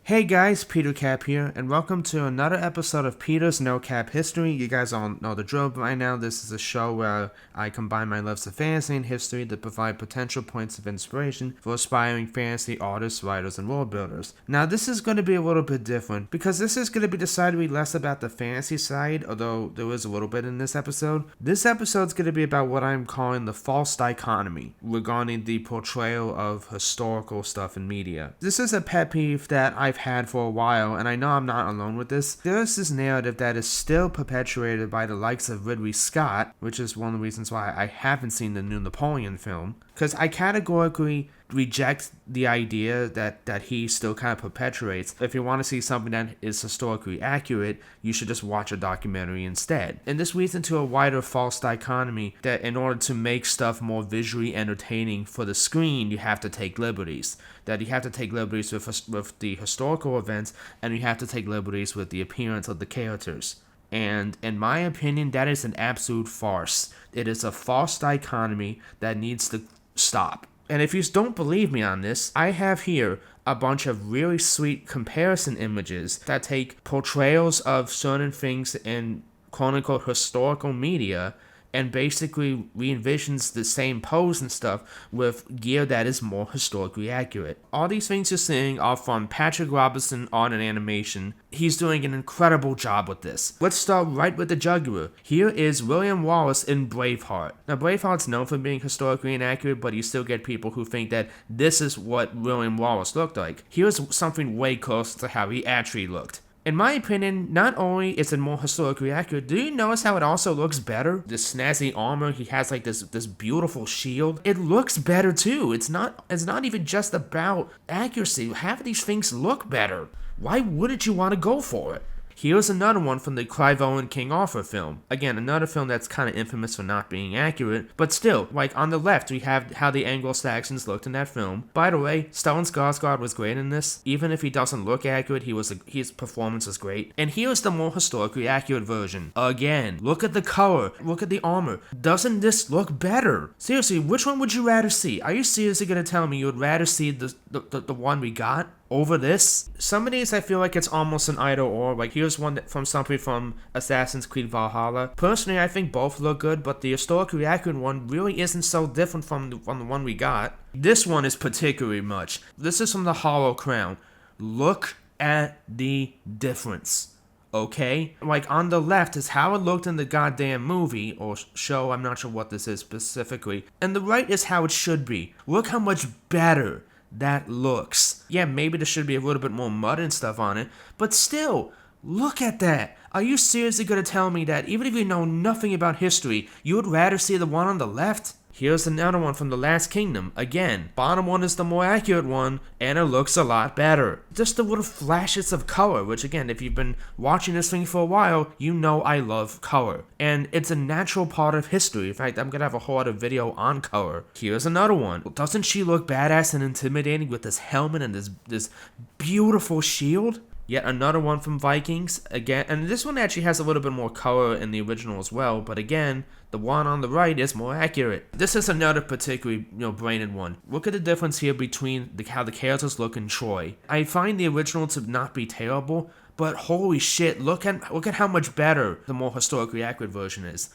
Hey guys, Peter Cap here, and welcome to another episode of Peter's No Cap History. You guys all know the drill by now. This is a show where I combine my loves of fantasy and history to provide potential points of inspiration for aspiring fantasy artists, writers, and world builders. Now, this is going to be a little bit different, because this is going to be decidedly less about the fantasy side, although there is a little bit in this episode. This episode is going to be about what I'm calling the false dichotomy regarding the portrayal of historical stuff in media. This is a pet peeve that I've had for a while, and I know I'm not alone with this. There's this narrative that is still perpetuated by the likes of Ridley Scott, which is one of the reasons why I haven't seen the new Napoleon film, because I categorically reject the idea that he still kind of perpetuates. If you want to see something that is historically accurate, you should just watch a documentary instead. And this leads into a wider false dichotomy that in order to make stuff more visually entertaining for the screen, you have to take liberties. That you have to take liberties with the historical events, and you have to take liberties with the appearance of the characters. And in my opinion, that is an absolute farce. It is a false dichotomy that needs to stop. And if you don't believe me on this, I have here a bunch of really sweet comparison images that take portrayals of certain things in quote-unquote historical media and basically re-envisions the same pose and stuff with gear that is more historically accurate. All these things you're seeing are from Patrick Robertson Art and Animation. He's doing an incredible job with this. Let's start right with the jugular. Here is William Wallace in Braveheart. Now, Braveheart's known for being historically inaccurate, but you still get people who think that this is what William Wallace looked like. Here's something way closer to how he actually looked. In my opinion, not only is it more historically accurate, do you notice how it also looks better? This snazzy armor, he has like this beautiful shield. It looks better too. It's not even just about accuracy. Half of these things look better. Why wouldn't you want to go for it? Here's another one from the Clive Owen King Arthur film. Again, another film that's kind of infamous for not being accurate, but still, like on the left, we have how the Anglo-Saxons looked in that film. By the way, Stellan Skarsgård was great in this. Even if he doesn't look accurate, his performance was great. And here's the more historically accurate version. Again, look at the color, look at the armor. Doesn't this look better? Seriously, which one would you rather see? Are you seriously gonna tell me you would rather see the one we got over this? Some of these I feel like it's almost an either or. Like here's one from something from Assassin's Creed Valhalla. Personally, I think both look good, but the historically accurate one really isn't so different from the one we got. This one is particularly much. This is from the Hollow Crown. Look at the difference. Okay? Like on the left is how it looked in the goddamn movie or show, I'm not sure what this is specifically. And the right is how it should be. Look how much better that looks. Yeah, maybe there should be a little bit more mud and stuff on it, but still, look at that. Are you seriously gonna tell me that even if you know nothing about history, you would rather see the one on the left? Here's another one from The Last Kingdom. Again, bottom one is the more accurate one, and it looks a lot better. Just the little flashes of color, which again, if you've been watching this thing for a while, you know I love color. And it's a natural part of history. In fact, I'm gonna have a whole other video on color. Here's another one. Doesn't she look badass and intimidating with this helmet and this beautiful shield? Yet another one from Vikings, again, and this one actually has a little bit more color in the original as well, but again, the one on the right is more accurate. This is another particularly, brained one. Look at the difference here between how the characters look in Troy. I find the original to not be terrible, but holy shit, look at how much better the more historically accurate version is.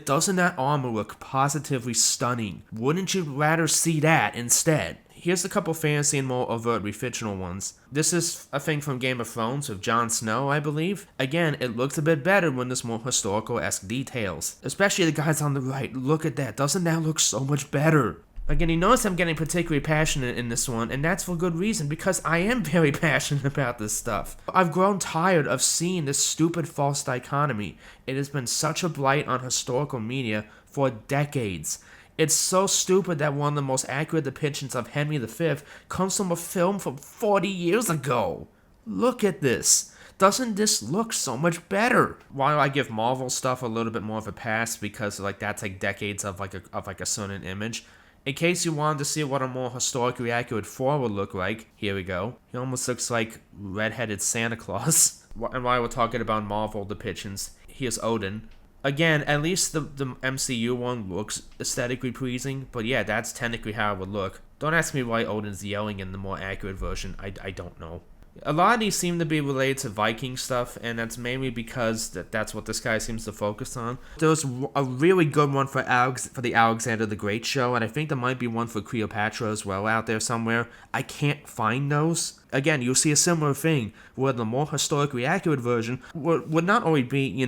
Doesn't that armor look positively stunning? Wouldn't you rather see that instead? Here's a couple fantasy and more overtly fictional ones. This is a thing from Game of Thrones with Jon Snow, I believe. Again, it looks a bit better when there's more historical-esque details. Especially the guys on the right. Look at that. Doesn't that look so much better? Again, you notice I'm getting particularly passionate in this one, and that's for good reason, because I am very passionate about this stuff. I've grown tired of seeing this stupid false dichotomy. It has been such a blight on historical media for decades. It's so stupid that one of the most accurate depictions of Henry V comes from a film from 40 years ago. Look at this. Doesn't this look so much better? While I give Marvel stuff a little bit more of a pass because that's like decades of a certain image, in case you wanted to see what a more historically accurate Thor would look like, here we go. He almost looks like red-headed Santa Claus. And while we're talking about Marvel depictions, here's Odin. Again, at least the MCU one looks aesthetically pleasing, but yeah, that's technically how it would look. Don't ask me why Odin's yelling in the more accurate version, I don't know. A lot of these seem to be related to Viking stuff, and that's mainly because that's what this guy seems to focus on. There was a really good one for the Alexander the Great show, and I think there might be one for Cleopatra as well out there somewhere. I can't find those. Again, you'll see a similar thing, where the more historically accurate version would not only be,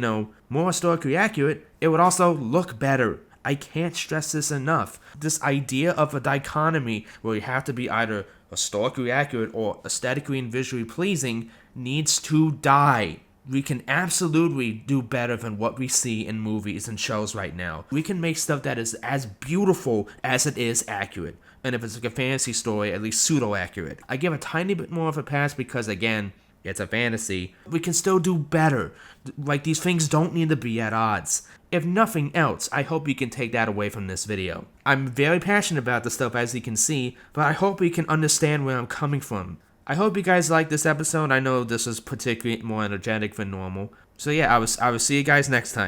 more historically accurate, it would also look better. I can't stress this enough. This idea of a dichotomy where you have to be either historically accurate or aesthetically and visually pleasing needs to die. We can absolutely do better than what we see in movies and shows right now. We can make stuff that is as beautiful as it is accurate. And if it's like a fantasy story, at least pseudo-accurate. I give a tiny bit more of a pass because, again, it's a fantasy. We can still do better. Like, these things don't need to be at odds. If nothing else, I hope you can take that away from this video. I'm very passionate about this stuff, as you can see, but I hope you can understand where I'm coming from. I hope you guys liked this episode. I know this was particularly more energetic than normal. So yeah, I will see you guys next time.